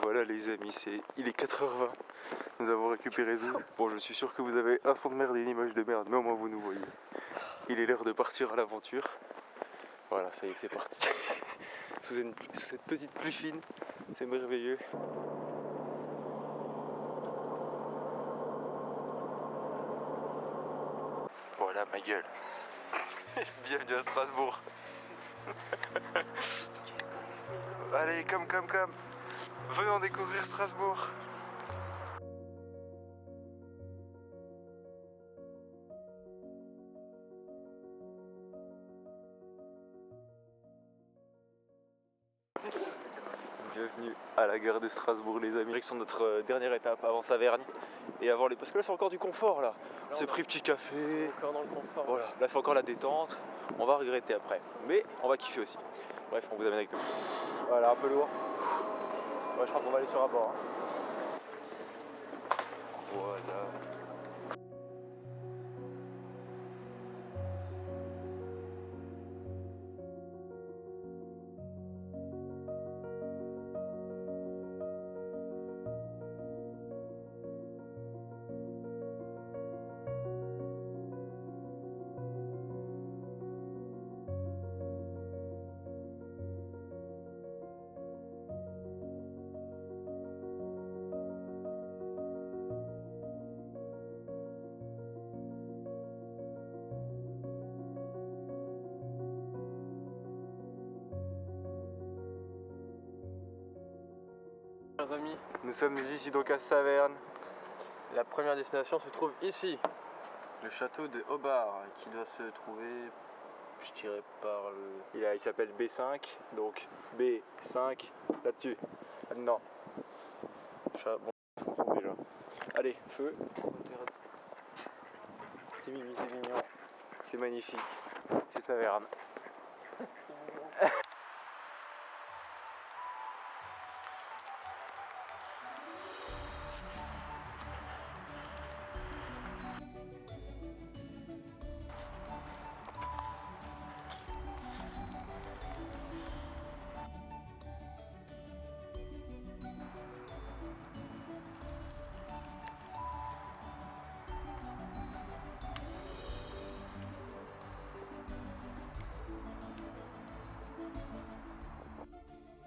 Voilà les amis, il est 4h20, nous avons récupéré Zouz. Bon, je suis sûr que vous avez un son de merde et une image de merde, mais au moins vous nous voyez. Il est l'heure de partir à l'aventure. Voilà, ça y est, c'est parti. sous cette petite pluie fine, c'est merveilleux. Voilà ma gueule. Bienvenue à Strasbourg. Allez, comme. Venons découvrir Strasbourg. Bienvenue à la gare de Strasbourg les amis. Direction notre dernière étape avant Saverne. Et avant les... Parce que là c'est encore du confort là. C'est pris petit café. Encore dans le confort. Voilà, là c'est encore la détente. On va regretter après. Mais on va kiffer aussi. Bref, on vous amène avec nous. Voilà, un peu lourd. Ouais, je crois qu'on va aller sur un bord. Hein. Voilà. Chers amis, Nous sommes ici donc à Saverne. la première destination se trouve ici, le château de Hobart, qui doit se trouver, je dirais par le... Il s'appelle B5, donc B5 là-dessus. Non. Bon. Je comprends déjà. Allez, feu. C'est mimi, c'est mignon. C'est magnifique. C'est Saverne.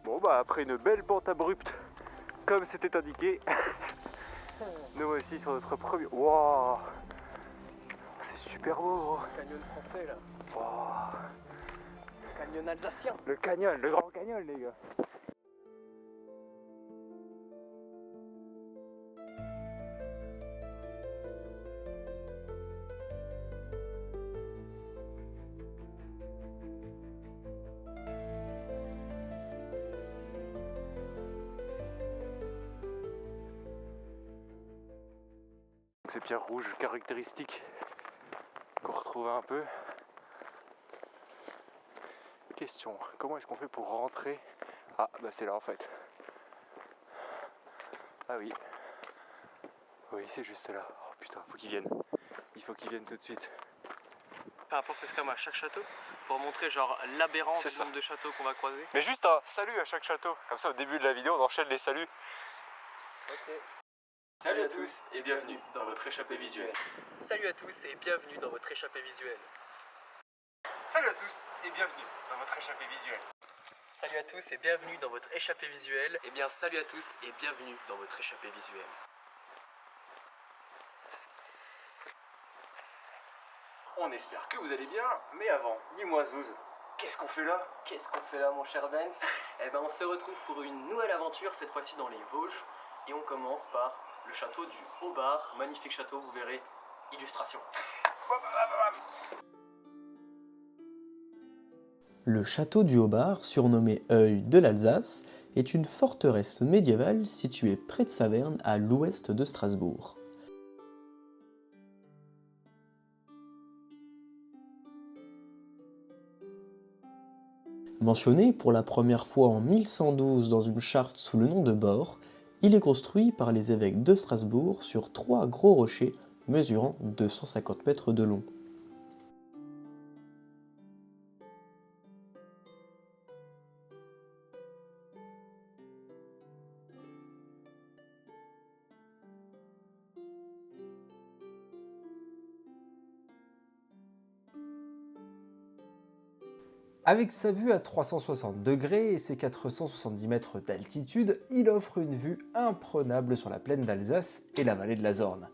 Bon bah après une belle pente abrupte, comme c'était indiqué, nous voici sur notre premier... Waouh, c'est super beau. Le canyon français là, Wow. le canyon alsacien. Le canyon, le grand canyon les gars. Ces pierres rouges caractéristiques qu'on retrouve un peu. Question, comment est-ce qu'on fait pour rentrer? Ah bah c'est là en fait. Ah oui. Oui, c'est juste là. Oh putain, faut qu'ils viennent. Il faut qu'ils viennent tout de suite. Faire un point facecam à chaque château pour montrer genre l'aberrance C'est du ça. nombre de châteaux qu'on va croiser. Mais juste un salut à chaque château. Comme ça au début de la vidéo on enchaîne les saluts. Ok. Salut à tous et bienvenue dans votre échappée visuelle. Salut à tous et bienvenue dans votre échappée visuelle. Salut à tous et bienvenue dans votre échappée visuelle. Salut à tous et bienvenue dans votre échappée visuelle. Eh bien, salut à tous et bienvenue dans votre échappée visuelle. On espère que vous allez bien, mais avant, dis-moi Zouz, qu'est-ce qu'on fait là? Qu'est-ce qu'on fait là, mon cher Vance? Eh ben, on se retrouve pour une nouvelle aventure, cette fois-ci dans les Vosges. Et on commence par le château du Haut-Bar. Magnifique château, vous verrez. Illustration. Le château du Haut-Bar, surnommé Œil de l'Alsace, est une forteresse médiévale située près de Saverne, à l'ouest de Strasbourg. Mentionné pour la première fois en 1112 dans une charte sous le nom de Bord, il est construit par les évêques de Strasbourg sur 3 gros rochers mesurant 250 mètres de long. Avec sa vue à 360 degrés et ses 470 mètres d'altitude, il offre une vue imprenable sur la plaine d'Alsace et la vallée de la Zorn.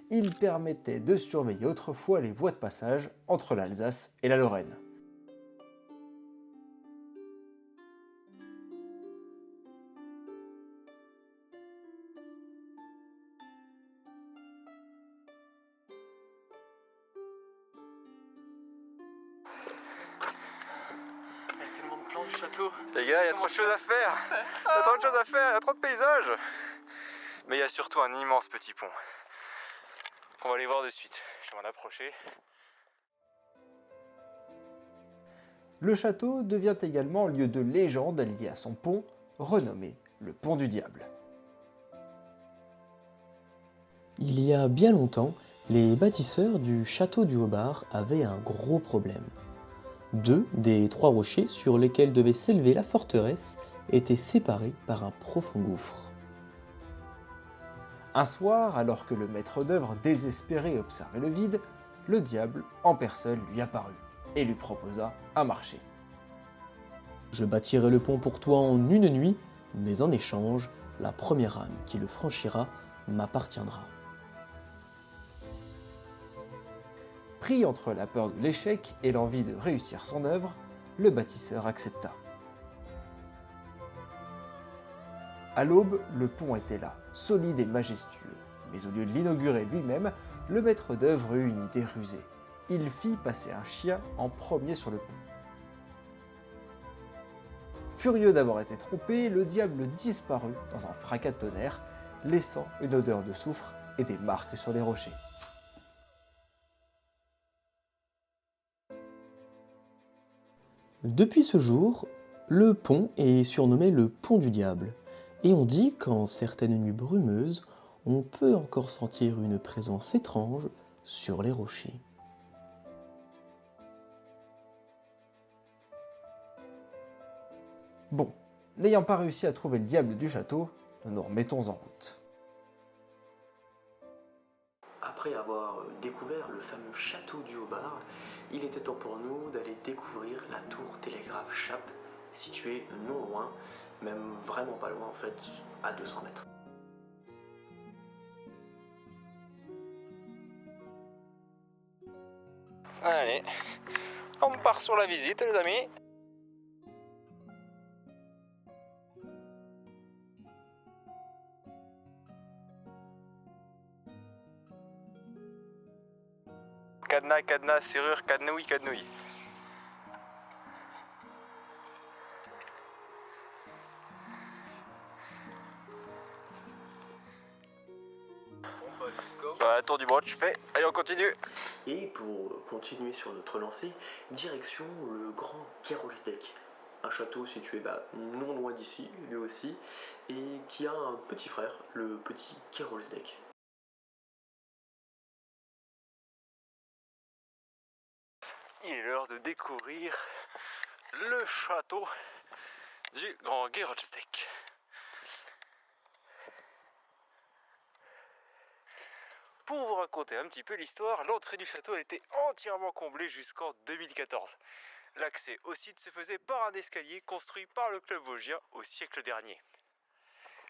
Il permettait de surveiller autrefois les voies de passage entre l'Alsace et la Lorraine. Il y a tellement de plans du château. Les gars, il y a trop de choses à faire. Il y a trop de choses à faire, il y a trop de paysages. Mais il y a surtout un immense petit pont qu'on va aller voir de suite. Je vais m'en approcher. Le château devient également lieu de légende lié à son pont, renommé le Pont du Diable. Il y a bien longtemps, les bâtisseurs du château du Haut-Bar avaient un gros problème. 2 des 3 rochers sur lesquels devait s'élever la forteresse étaient séparés par un profond gouffre. Un soir, alors que le maître d'œuvre désespéré observait le vide, le diable en personne lui apparut et lui proposa un marché. Je bâtirai le pont pour toi en une nuit, mais en échange, la première âme qui le franchira m'appartiendra. Pris entre la peur de l'échec et l'envie de réussir son œuvre, le bâtisseur accepta. À l'aube, le pont était là, solide et majestueux, mais au lieu de l'inaugurer lui-même, le maître d'œuvre eut une idée rusée. Il fit passer un chien en premier sur le pont. Furieux d'avoir été trompé, le diable disparut dans un fracas de tonnerre, laissant une odeur de soufre et des marques sur les rochers. Depuis ce jour, le pont est surnommé le Pont du Diable, et on dit qu'en certaines nuits brumeuses, on peut encore sentir une présence étrange sur les rochers. Bon, n'ayant pas réussi à trouver le diable du château, nous nous remettons en route. Après avoir découvert le fameux château du Haut-Bar, il était temps pour nous d'aller découvrir la tour télégraphe Chappe, située non loin, même vraiment pas loin en fait, à 200 mètres. Allez, on part sur la visite les amis. Cadenas, cadenas, serrure, cadenouille, cadenouille. Bah, tour du broche fait. Allez, on continue. Et pour continuer sur notre lancée, direction le Grand Geroldsbeck, un château situé non loin d'ici, lui aussi, et qui a un petit frère, le petit Geroldsbeck. Il est l'heure de découvrir le château du Grand Gerolstedt. Pour vous raconter un petit peu l'histoire, l'entrée du château a été entièrement comblée jusqu'en 2014. L'accès au site se faisait par un escalier construit par le club vosgien au siècle dernier.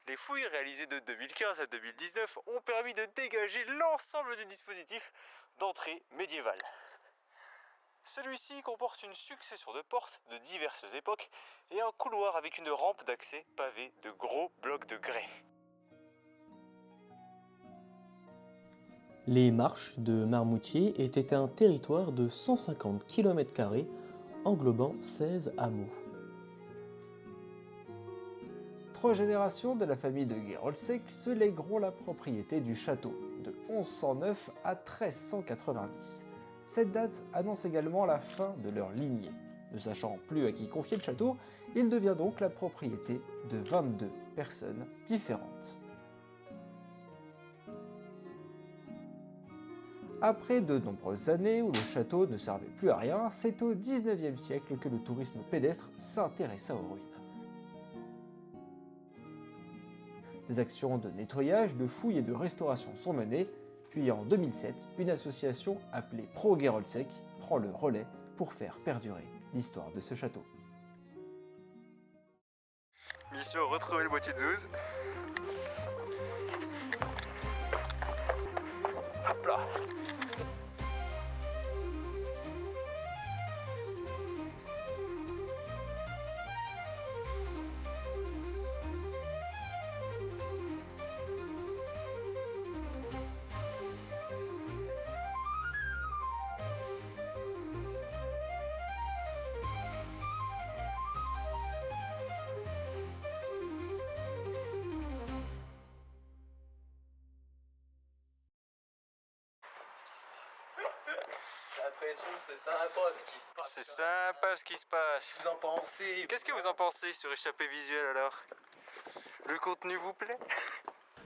Les fouilles réalisées de 2015 à 2019 ont permis de dégager l'ensemble du dispositif d'entrée médiévale. Celui-ci comporte une succession de portes de diverses époques et un couloir avec une rampe d'accès pavée de gros blocs de grès. Les marches de Marmoutier étaient un territoire de 150 km² englobant 16 hameaux. 3 générations de la famille de Gerolstedt se légueront la propriété du château, de 1109 à 1390. Cette date annonce également la fin de leur lignée. Ne sachant plus à qui confier le château, il devient donc la propriété de 22 personnes différentes. Après de nombreuses années où le château ne servait plus à rien, c'est au XIXe siècle que le tourisme pédestre s'intéressa aux ruines. Des actions de nettoyage, de fouilles et de restauration sont menées, puis en 2007, une association appelée Pro Gerolstedt prend le relais pour faire perdurer l'histoire de ce château. Mission retrouver le boîtier de Zeus. Hop là. L'impression que c'est sympa ce qui se passe. C'est sympa ce qui se passe. Vous en pensez? Qu'est-ce que vous en pensez sur Échappée Visuelle alors? Le contenu vous plaît?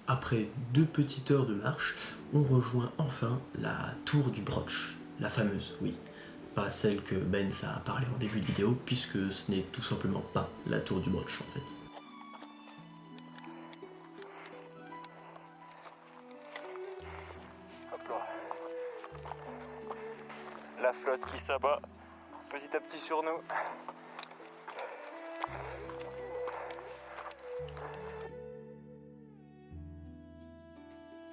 Après 2 petites heures de marche, on rejoint enfin la tour du Broch, la fameuse, oui. Pas celle que Benz a parlé en début de vidéo, puisque ce n'est tout simplement pas la tour du Broch en fait. Hop là. La flotte qui s'abat petit à petit sur nous.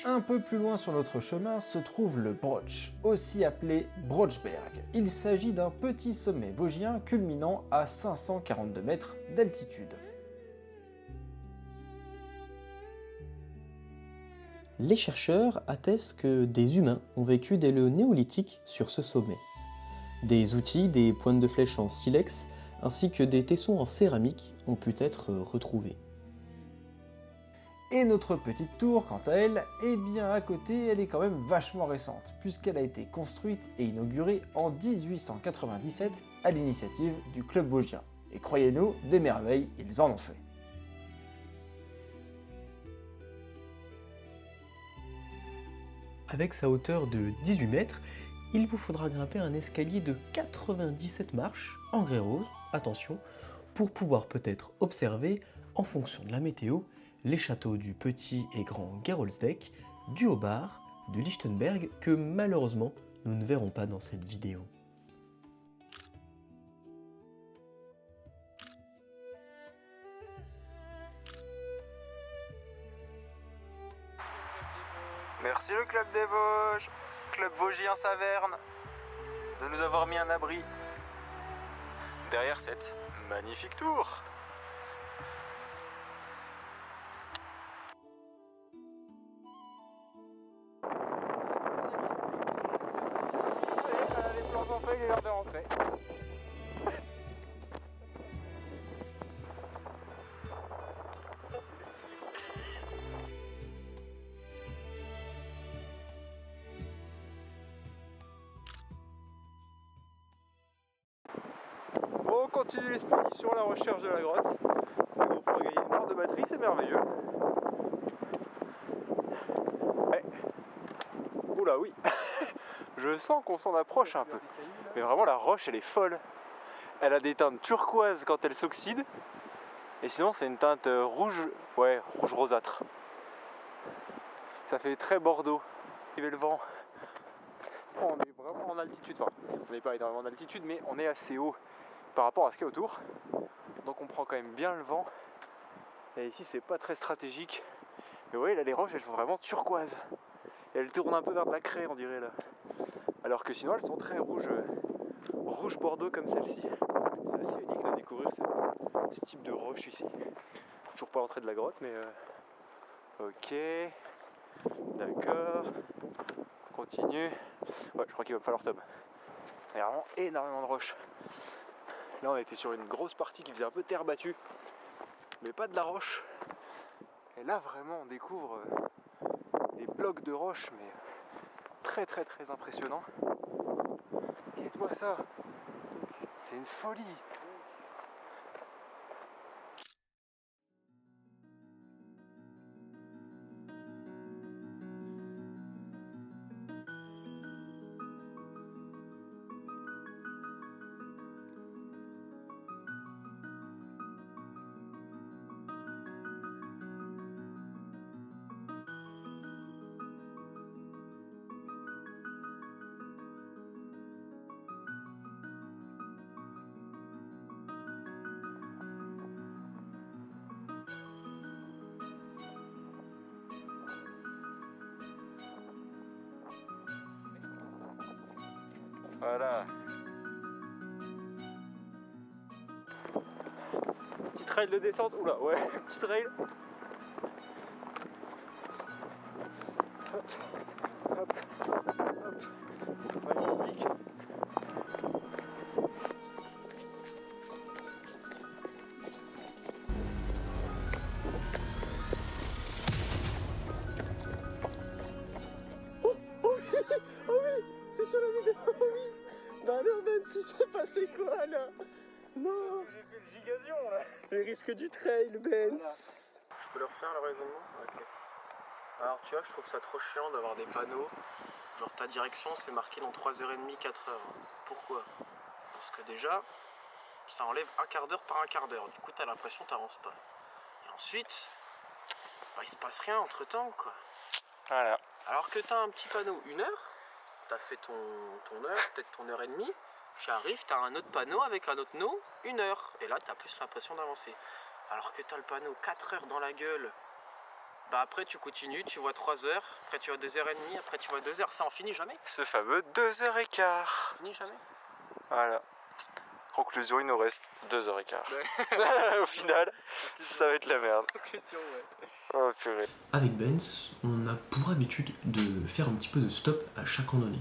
Un peu plus loin sur notre chemin se trouve le Broch, aussi appelé Brochberg. Il s'agit d'un petit sommet vosgien culminant à 542 mètres d'altitude. Les chercheurs attestent que des humains ont vécu dès le néolithique sur ce sommet. Des outils, des pointes de flèches en silex, ainsi que des tessons en céramique ont pu être retrouvés. Et notre petite tour, quant à elle, eh bien à côté, elle est quand même vachement récente, puisqu'elle a été construite et inaugurée en 1897 à l'initiative du club vosgien. Et croyez-nous, des merveilles, ils en ont fait. Avec sa hauteur de 18 mètres, il vous faudra grimper un escalier de 97 marches en grès rose, attention, pour pouvoir peut-être observer, en fonction de la météo, les châteaux du Petit et Grand Gerolstedt, du Haut-Bar, de Lichtenberg, que malheureusement nous ne verrons pas dans cette vidéo. Merci le club des Vosges, club vosgien Saverne, de nous avoir mis un abri derrière cette magnifique tour. Allez, les plans sont faits, il est l'heure de rentrer. Bon, on continue l'expédition à la recherche de la grotte. La GoPro a gagné une barre de batterie, c'est merveilleux. Ouais. Oula, oui. Je sens qu'on s'en approche un peu. Mais vraiment, la roche, elle est folle. Elle a des teintes turquoises quand elle s'oxyde. Et sinon c'est une teinte rouge, ouais, rouge rosâtre. Ça fait très Bordeaux. Il y avait le vent. On est vraiment en altitude, enfin on n'est pas énormément en altitude mais on est assez haut par rapport à ce qu'il y a autour. Donc on prend quand même bien le vent. Et ici c'est pas très stratégique. Mais vous voyez là les roches elles sont vraiment turquoises. Et elles tournent un peu vers de la craie on dirait là. Alors que sinon elles sont très rouges, rouge Bordeaux comme celle-ci. C'est assez unique de découvrir ce type de roche ici. Toujours pas l'entrée de la grotte mais ok. D'accord. On continue. Ouais je crois qu'il va me falloir Tom. Il y a vraiment énormément de roches. Là on était sur une grosse partie qui faisait un peu terre battue. Mais pas de la roche. Et là vraiment on découvre des blocs de roche mais très très très impressionnants. Regarde-moi ça. C'est une folie. Voilà. Petite trail de descente. Oula, ouais, petite trail. Hop, hop, hop. Magnifique. Sur la vidéo, oui. Bah alors Ben, si s'est passé quoi là? Non. J'ai fait le gigazion là. Le risque du trail, Ben. Voilà. Je peux le refaire le raisonnement? Ok. Alors tu vois, je trouve ça trop chiant d'avoir des panneaux. Genre ta direction c'est marqué dans 3h30, 4h. Pourquoi? Parce que déjà, ça enlève un quart d'heure par un quart d'heure. Du coup t'as l'impression que t'avances pas. Et ensuite, bah, il se passe rien entre temps quoi. Voilà. Alors que t'as un petit panneau 1 heure. T'as fait ton heure, peut-être ton heure et demie, tu arrives, t'as un autre panneau avec un autre nom, 1 heure, et là t'as plus l'impression d'avancer. Alors que t'as le panneau 4 heures dans la gueule, bah après tu continues, tu vois 3 heures, après tu vois 2h30, après tu vois 2 heures, ça en finit jamais. Ce fameux 2h15. Finit jamais. Voilà. Conclusion, il nous reste 2h15. Ouais. Au final, ça va être la merde. Conclusion, ouais. Oh purée. Avec Benz, on a pour habitude de faire un petit peu de stop à chaque randonnée.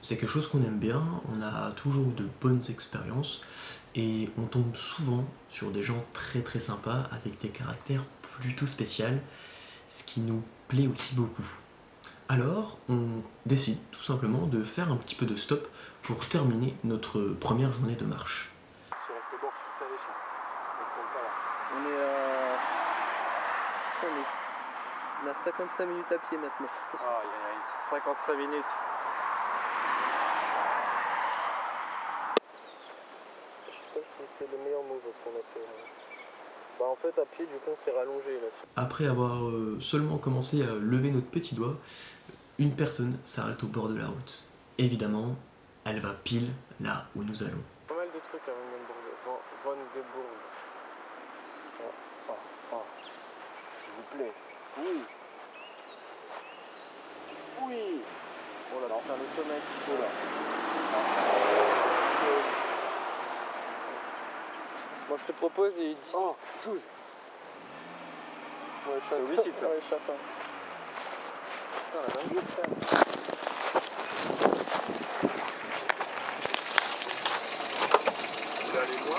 C'est quelque chose qu'on aime bien, on a toujours eu de bonnes expériences et on tombe souvent sur des gens très très sympas avec des caractères plutôt spéciaux, ce qui nous plaît aussi beaucoup. Alors, on décide tout simplement de faire un petit peu de stop pour terminer notre première journée de marche. On a 55 minutes à pied maintenant. Aïe aïe aïe, 55 minutes. Je sais pas si c'était le meilleur move ce qu'on a fait. Bah en fait à pied du coup on s'est rallongé là. Après avoir seulement commencé à lever notre petit doigt, une personne s'arrête au bord de la route. Évidemment, elle va pile là où nous allons. Pas mal de trucs à Van de Bourg. S'il vous plaît. Oui. Oui. Oh là là, faire le sommet. Oh là. Moi je te propose et il dit. Oh, Zouz. Ouais, c'est homicide ça. Ouais, chatin. Putain, la dingue de faire.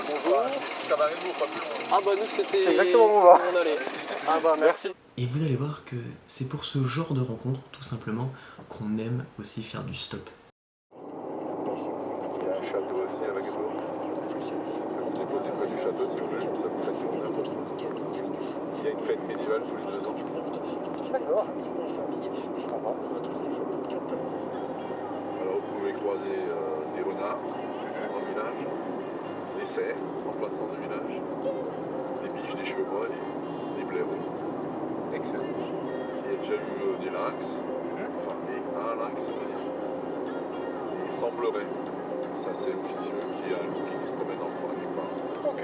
Bonjour. Cabaret-vous, pas plus loin. Ah bah nous c'était. C'est exactement où on va. On allait. Ah bah merci. Et vous allez voir que c'est pour ce genre de rencontre, tout simplement, qu'on aime aussi faire du stop. Il y a un château aussi avec eux. Quand on pose près du château, si vous voulez, ça vous fait tourner un peu. Il y a une fête médiévale tous les 2 ans. D'accord. Alors vous pouvez croiser des renards dans le village, des cerfs en passant du village, des biches, des chevreuils, des blaireaux. Excellent. Il y a déjà eu des lynx, enfin un lynx, on va dire. Il semblerait, ça c'est officieux, qu'il y a un loup qui se promène en forêt quelque part. Ok.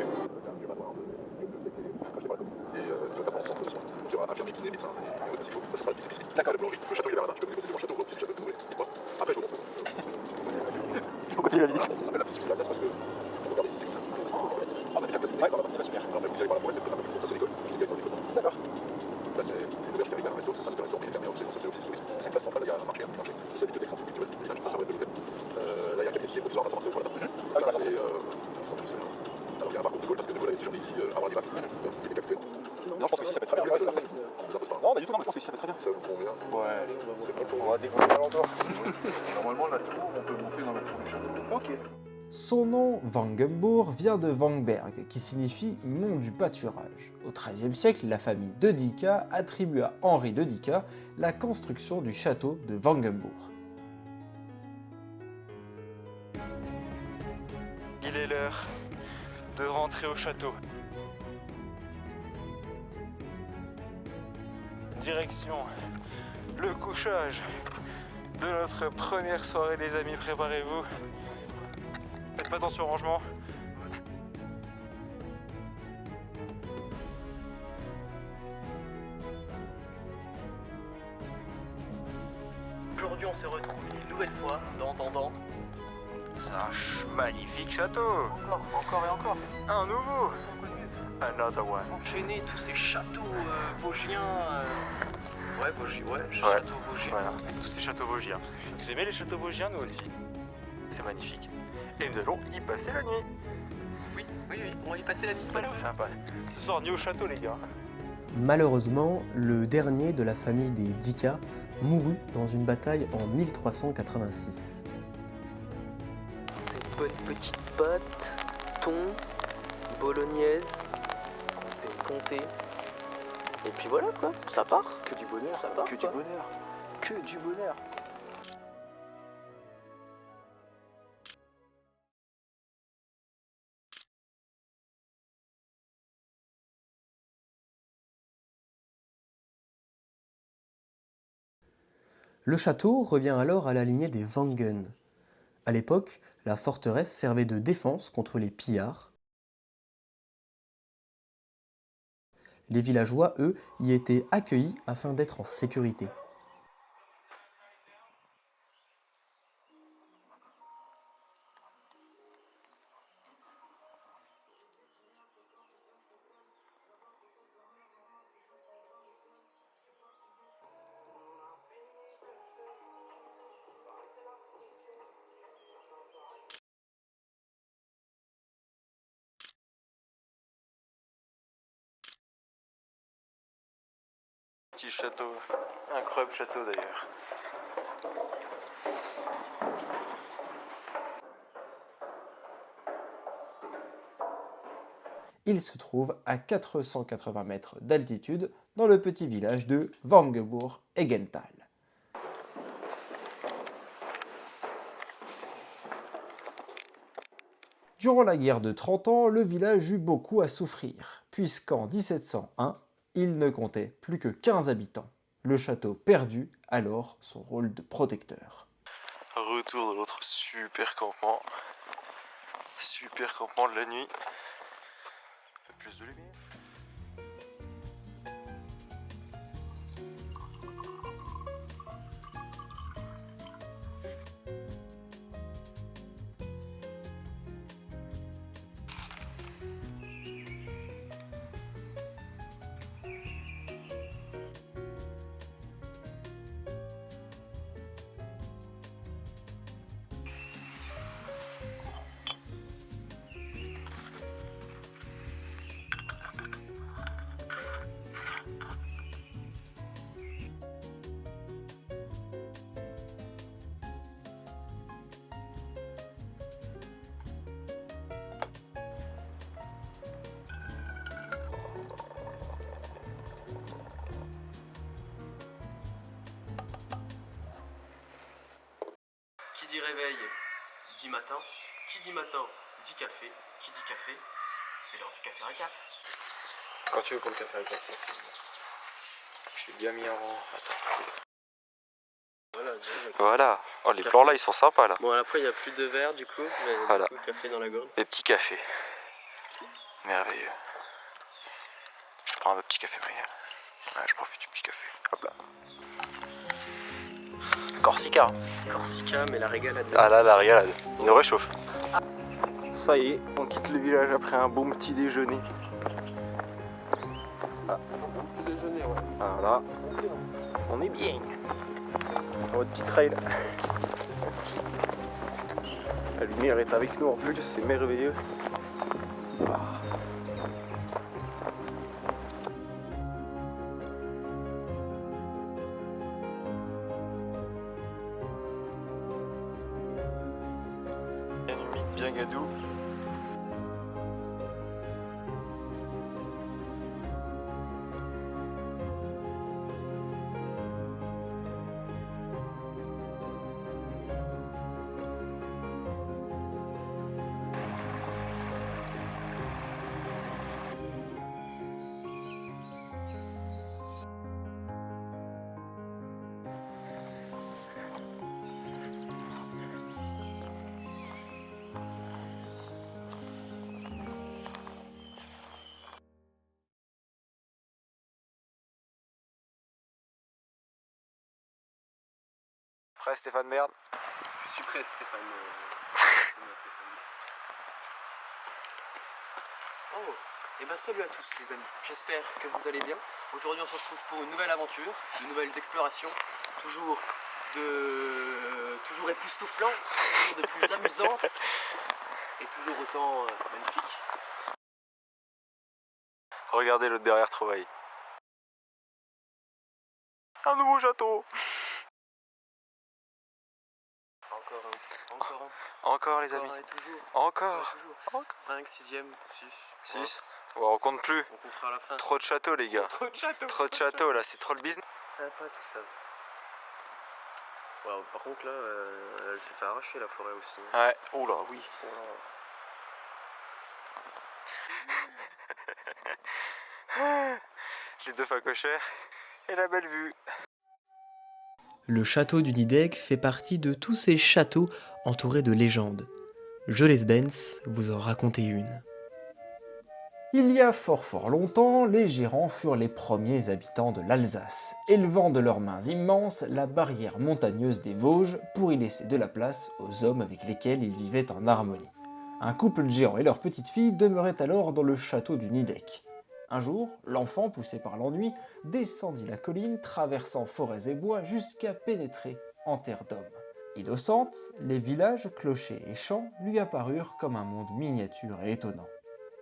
Et notamment en centre de soins. Il y aura un infirmier qui est médecin et votre psycho. Ça sera la petite épicerie. D'accord. Le boulangerie. Le château, il est vers là. Tu peux me déposer devant le château, le petit château de Noé. Dites-moi. Après, je vous montre. On continue la visite. Ça s'appelle la petite Suisse Alsace parce que. Regardez ici, c'est comme ça. Ah, bah, ouais, super. Après, vous allez voir la forêt, c'est peut-être un peu plus court. Ça, c'est l'école. Je l'ai dans l'école. D'accord. Là, c'est une auberge qui arrive vers un resto. Ça, c'est un restaurant qui est fermé. Ça, c'est l'office de tourisme. C'est une place centrale. Il y a un marché. Ça, c'est la bibliothèque centre culturelle du village. Ça va être de l'hôtel. Là, il y a un cabinet qui est provisoire. On attend un peu pour la table. Ça, c'est. Alors, il y a un parcours de Gaulle parce que De Gaulle avait séjourné ici avant l'Irak. Il était capitaine. Non, je pense que ici, ça peut être très bien. Non, pas du tout, non, mais je pense que ici, ça peut être très bien. Ça vous convient? Ouais. C'est pas pour On moi. va découvrir l'alentour. Normalement, la tour, on peut monter dans la tour du château. Ok. Son nom, Wangenbourg, vient de Wangberg, qui signifie mont du pâturage. Au XIIIe siècle, la famille de Dika attribue à Henri de Dika la construction du château de Wangenbourg. Il est l'heure de rentrer au château. Direction le couchage de notre première soirée, les amis. Préparez-vous. Faites pas attention au rangement. Aujourd'hui, on se retrouve une nouvelle fois dans C'est un magnifique château. Encore et encore. Un nouveau. Another one. Enchaîner tous ces châteaux vosgiens. Ouais, châteaux vosgiens. Voilà, tous ces châteaux vosgiens. Vous aimez les châteaux vosgiens, nous aussi? C'est magnifique. Et nous allons y passer la nuit. Oui, on va y passer la nuit. Ça va être sympa. Ce soir, nuit au château, les gars. Malheureusement, le dernier de la famille des Dika mourut dans une bataille en 1386. Ces bonnes petites pâtes, thon, bolognaise, comté. Et puis voilà quoi, ça part. Que du bonheur, Ça part, que quoi. du bonheur, que du bonheur. Le château revient alors à la lignée des Wangen. À l'époque, la forteresse servait de défense contre les pillards. Les villageois, eux, y étaient accueillis afin d'être en sécurité. Petit château, incroyable château d'ailleurs. Il se trouve à 480 mètres d'altitude dans le petit village de Wangenbourg-Eggental. Durant la guerre de 30 ans, le village eut beaucoup à souffrir, puisqu'en 1701, il ne comptait plus que 15 habitants. Le château perdut alors son rôle de protecteur. Retour de notre super campement de la nuit. Le plus de lumière. Qui dit réveil, dit matin. Qui dit matin, dit café. Qui dit café, c'est l'heure du café récap. Quand tu veux pour le café avec ça. Je suis bien mis en rang. Voilà, direct. Voilà. Oh, les Café. plans là, ils sont sympas là. Bon, après, il n'y a plus de verre du coup, mais Voilà. du coup, café dans la gourde. Les petits cafés. Merveilleux. Je prends un petit café moyen. Ouais, je profite du petit café. Hop là. Corsica. Corsica, mais la régalade. Ah là, la régalade. Il nous réchauffe. Ça y est, on quitte le village après un bon petit déjeuner. Ah. Déjeuner, ouais. Voilà. On est bien. Votre petit trail. La lumière est avec nous en plus, c'est merveilleux. Ah. Bien humide, bien gadou. Prêt Stéphane Merde? Je suis prêt, Stéphane. Oh, et ben salut à tous les amis, j'espère que vous allez bien. Aujourd'hui on se retrouve pour une nouvelle aventure, de nouvelles explorations, toujours époustouflantes, toujours de plus amusantes et toujours autant magnifiques. Regardez l'autre derrière trouvaille. Un nouveau château. Encore les amis. Encore et toujours. Encore. 5, 6e, 6. 6. Ouais, on compte plus. On comptera à la fin. Trop de châteaux les gars. Trop de châteaux. Trop de châteaux là, c'est trop le business. Sympa tout ça. Ouais, par contre là, elle s'est fait arracher la forêt aussi. Ouais. Oula, oui. Les deux facochères et la belle vue. Le château du Nidec fait partie de tous ces châteaux entourés de légendes. Jules Benz vous en racontait une. Il y a fort longtemps, les Gérants furent les premiers habitants de l'Alsace, élevant de leurs mains immenses la barrière montagneuse des Vosges pour y laisser de la place aux hommes avec lesquels ils vivaient en harmonie. Un couple de géants et leur petite fille demeuraient alors dans le château du Nidec. Un jour, l'enfant, poussé par l'ennui, descendit la colline, traversant forêts et bois jusqu'à pénétrer en terre d'hommes. Innocente, les villages, clochers et champs lui apparurent comme un monde miniature et étonnant.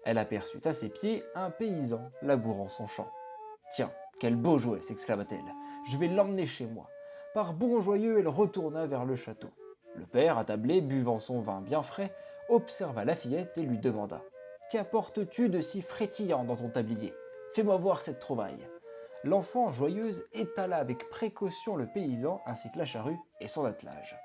Elle aperçut à ses pieds un paysan labourant son champ. « Tiens, quel beau jouet !» s'exclama-t-elle. « Je vais l'emmener chez moi. » Par bon joyeux, elle retourna vers le château. Le père, attablé, buvant son vin bien frais, observa la fillette et lui demanda « Qu'apportes-tu de si frétillant dans ton tablier? Fais-moi voir cette trouvaille. » L'enfant, joyeuse, étala avec précaution le paysan ainsi que la charrue et son attelage.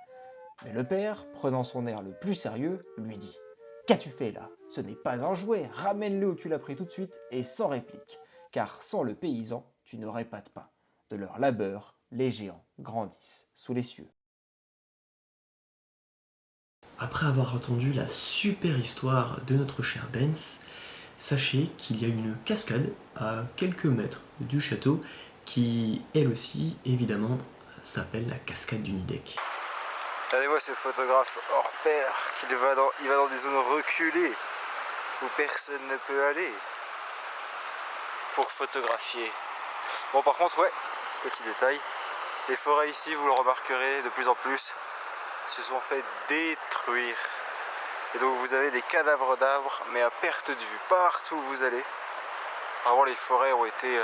Mais le père, prenant son air le plus sérieux, lui dit « Qu'as-tu fait là? Ce n'est pas un jouet, ramène-le où tu l'as pris tout de suite et sans réplique, car sans le paysan, tu n'aurais pas de pain. De leur labeur, les géants grandissent sous les cieux. » Après avoir entendu la super histoire de notre cher Benz, sachez qu'il y a une cascade à quelques mètres du château qui, elle aussi, évidemment, s'appelle la cascade du Nidec. Regardez-moi ce photographe hors pair, il va dans des zones reculées où personne ne peut aller pour photographier. Bon par contre ouais, petit détail, les forêts ici, vous le remarquerez de plus en plus, se sont fait détruire. Et donc vous avez des cadavres d'arbres, mais à perte de vue, partout où vous allez. Vraiment les forêts ont été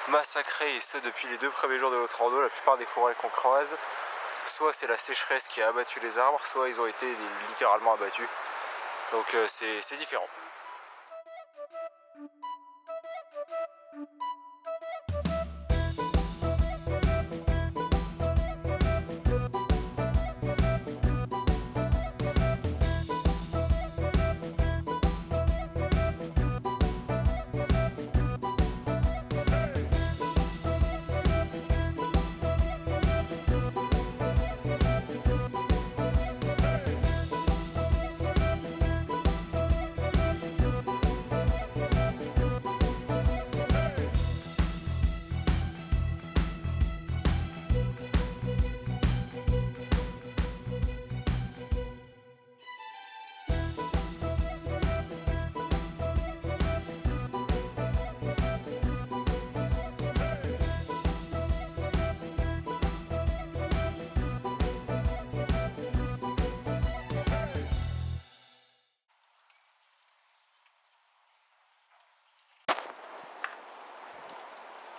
massacrées, et ce depuis les 2 premiers jours de notre rando. La plupart des forêts qu'on croise, soit c'est la sécheresse qui a abattu les arbres, soit ils ont été littéralement abattus. Donc c'est différent.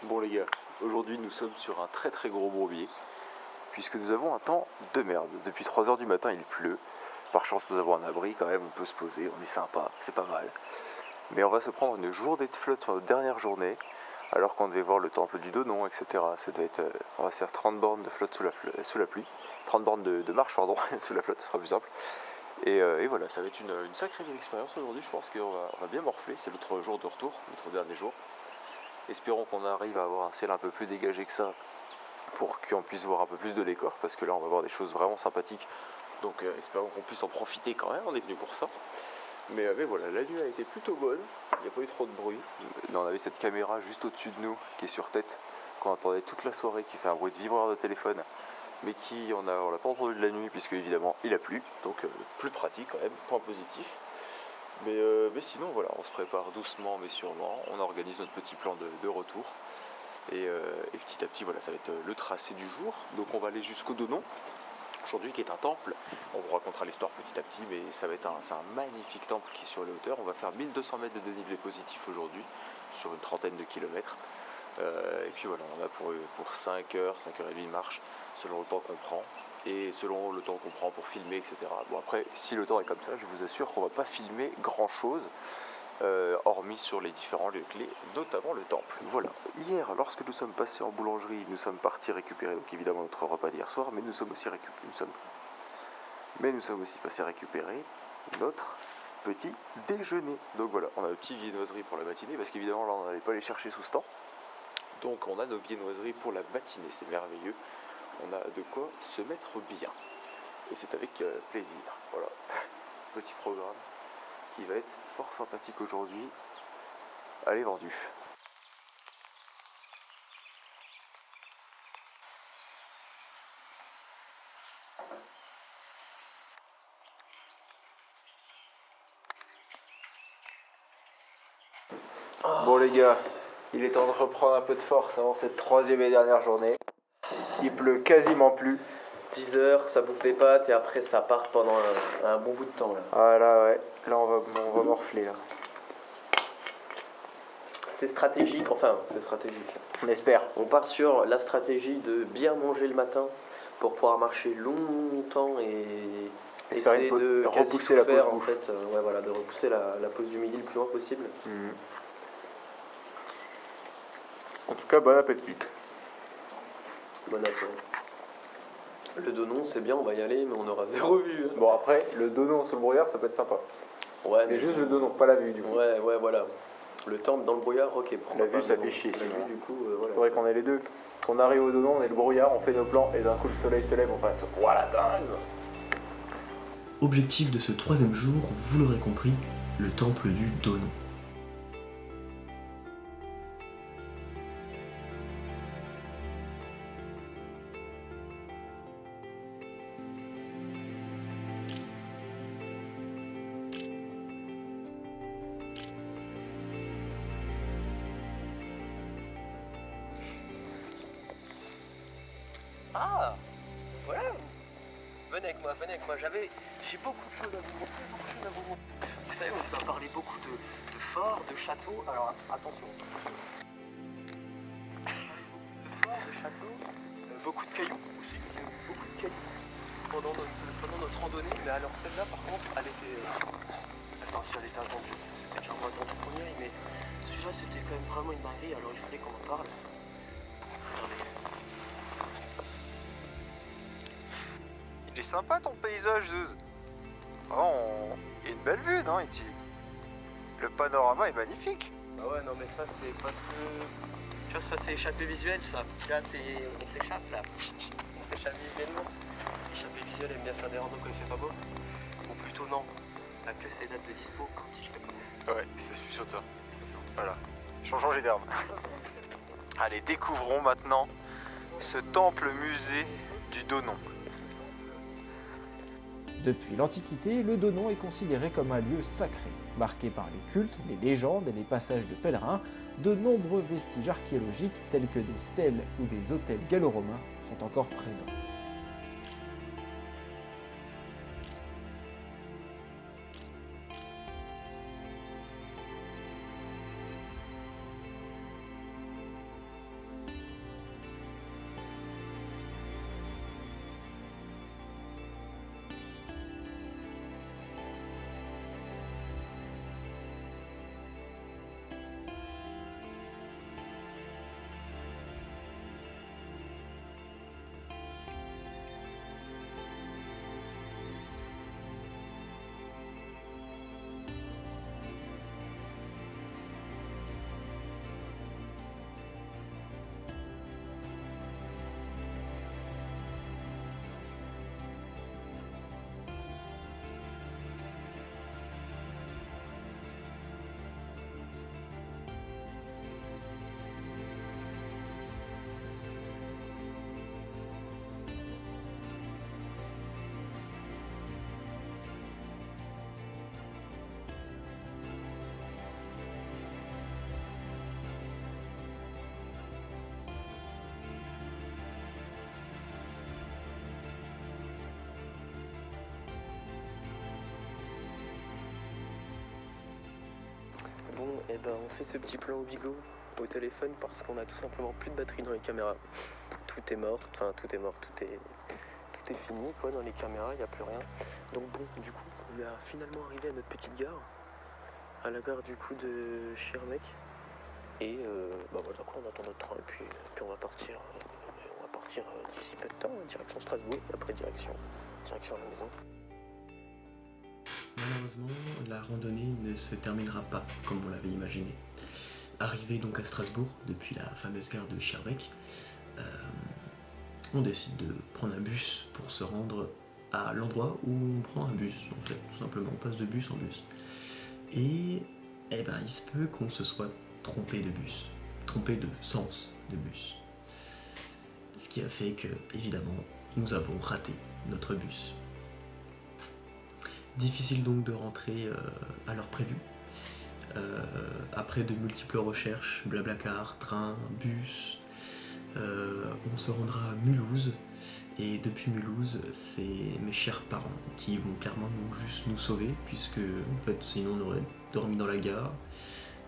Bon les gars, aujourd'hui nous sommes sur un très très gros bourbier, puisque nous avons un temps de merde. Depuis 3 heures du matin il pleut, par chance nous avons un abri quand même, on peut se poser, on est sympa, c'est pas mal. Mais on va se prendre une journée de flotte sur notre dernière journée, alors qu'on devait voir le temple du Donon, etc. Ça doit être, on va se faire 30 bornes de flotte sous la pluie, 30 bornes de marche, pardon, sous la flotte, ce sera plus simple. Et voilà, ça va être une sacrée belle expérience aujourd'hui, je pense qu'on va bien morfler, c'est l'autre jour de retour, notre dernier jour. Espérons qu'on arrive à avoir un ciel un peu plus dégagé que ça, pour qu'on puisse voir un peu plus de décor, parce que là on va voir des choses vraiment sympathiques, donc espérons qu'on puisse en profiter quand même, on est venu pour ça. Mais voilà, la nuit a été plutôt bonne, il n'y a pas eu trop de bruit. Là, on avait cette caméra juste au-dessus de nous, qui est sur tête, qu'on entendait toute la soirée, qui fait un bruit de vibreur de téléphone, mais qui on l'a pas entendu de la nuit, puisque évidemment il a plu, donc plus pratique quand même, point positif. Mais sinon voilà, on se prépare doucement mais sûrement, on organise notre petit plan de retour. Et petit à petit, voilà, ça va être le tracé du jour. Donc on va aller jusqu'au Donon, aujourd'hui qui est un temple. On vous racontera l'histoire petit à petit, mais ça va être c'est un magnifique temple qui est sur les hauteurs. On va faire 1200 mètres de dénivelé positif aujourd'hui, sur une trentaine de kilomètres. Et puis voilà, on a pour 5 heures, 5h30 de marche, selon le temps qu'on prend. Et selon le temps qu'on prend pour filmer, etc. Bon après, si le temps est comme ça, je vous assure qu'on ne va pas filmer grand chose. Hormis sur les différents lieux clés, notamment le temple. Voilà. Hier, lorsque nous sommes passés en boulangerie, nous sommes partis récupérer, donc évidemment notre repas d'hier soir, mais nous sommes aussi passés récupérer notre petit déjeuner. Donc voilà, on a une petite viennoiserie pour la matinée, parce qu'évidemment là on n'allait pas les chercher sous ce temps. Donc on a nos viennoiseries pour la matinée, c'est merveilleux. On a de quoi se mettre bien. Et c'est avec plaisir. Voilà. Petit programme qui va être fort sympathique aujourd'hui. Allez, vendu. Bon les gars, il est temps de reprendre un peu de force avant cette troisième et dernière journée. Il pleut quasiment plus. 10 heures, ça bouffe des pâtes et après ça part pendant un bon bout de temps là. Ah là ouais, là on va morfler là. C'est stratégique, enfin c'est stratégique. On espère. On part sur la stratégie de bien manger le matin pour pouvoir marcher longtemps et essayer de repousser la pause en bouffe. fait, ouais, voilà, de repousser la pause du midi le plus loin possible. En tout cas, bon appétit. Bon appétit. Le Donon c'est bien, on va y aller mais on aura zéro vue. Hein. Bon après, le Donon sous le brouillard ça peut être sympa. Ouais, mais juste le Donon, pas la vue du coup. Ouais, voilà. Le temple dans le brouillard, ok. La vue ça fait chier. La vue du coup, voilà. Faudrait qu'on ait les deux. Qu'on arrive au Donon, on ait le brouillard, on fait nos plans et d'un coup le soleil se lève, on fasse voilà dingue. Objectif de ce troisième jour, vous l'aurez compris, le temple du Donon. Ah, voilà. Venez avec moi. J'ai beaucoup de choses à vous montrer, Vous savez, on nous a parlé beaucoup de forts, de châteaux. Alors attention. De forts, de châteaux, beaucoup de cailloux aussi. Il y a eu beaucoup de cailloux pendant notre randonnée. Mais alors celle-là, par contre, elle était. Enfin, si elle était attendue, c'était déjà moins attendu qu'on y aille, mais celui-là, c'était quand même vraiment une dinguerie. Alors il fallait qu'on en parle. Regardez. Il est sympa ton paysage, Zeus. Oh, il y a une belle vue, non, ici. Le panorama est magnifique. Bah ouais, non mais ça c'est parce que... Tu vois, ça c'est échappé visuel, ça. Tu vois, on s'échappe là. On s'échappe visuellement. Échappé visuel aime bien faire des randos quand il fait pas beau. Ou plutôt non. T'as que ces dates de dispo quand il fait pas beau. Ouais, c'est sûr de ça. Voilà. Changeons les termes. Allez, découvrons maintenant ce temple musée du Donon. Depuis l'Antiquité, le Donon est considéré comme un lieu sacré, marqué par les cultes, les légendes et les passages de pèlerins. De nombreux vestiges archéologiques tels que des stèles ou des hôtels gallo-romains sont encore présents. Et ben on fait ce petit plan au bigot au téléphone parce qu'on a tout simplement plus de batterie dans les caméras. Tout est mort, tout est fini quoi dans les caméras, il n'y a plus rien. Donc bon, du coup, on est finalement arrivé à notre petite gare, à la gare du coup de Schirmeck. Et bah voilà quoi, on attend notre train et puis on va partir d'ici peu de temps, direction Strasbourg et après direction à la maison. Malheureusement, la randonnée ne se terminera pas comme on l'avait imaginé. Arrivé donc à Strasbourg, depuis la fameuse gare de Schirmeck, on décide de prendre un bus pour se rendre à l'endroit où on prend un bus, en fait, tout simplement, on passe de bus en bus. Et eh ben, il se peut qu'on se soit trompé de bus, trompé de sens de bus. Ce qui a fait que, évidemment, nous avons raté notre bus. Difficile donc de rentrer à l'heure prévue. Après de multiples recherches, Blablacar, train, bus, on se rendra à Mulhouse. Et depuis Mulhouse, c'est mes chers parents qui vont clairement nous sauver, puisque en fait sinon on aurait dormi dans la gare.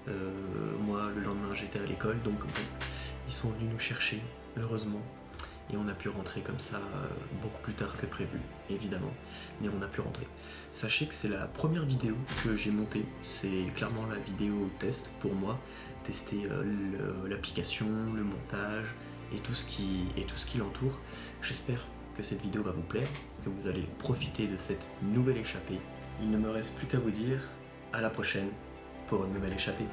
Moi le lendemain j'étais à l'école, donc bon, ils sont venus nous chercher, heureusement. Et on a pu rentrer comme ça beaucoup plus tard que prévu, évidemment, mais on a pu rentrer. Sachez que c'est la première vidéo que j'ai montée, c'est clairement la vidéo test pour moi, tester l'application, le montage et tout ce qui l'entoure. J'espère que cette vidéo va vous plaire, que vous allez profiter de cette nouvelle échappée. Il ne me reste plus qu'à vous dire à la prochaine pour une nouvelle échappée.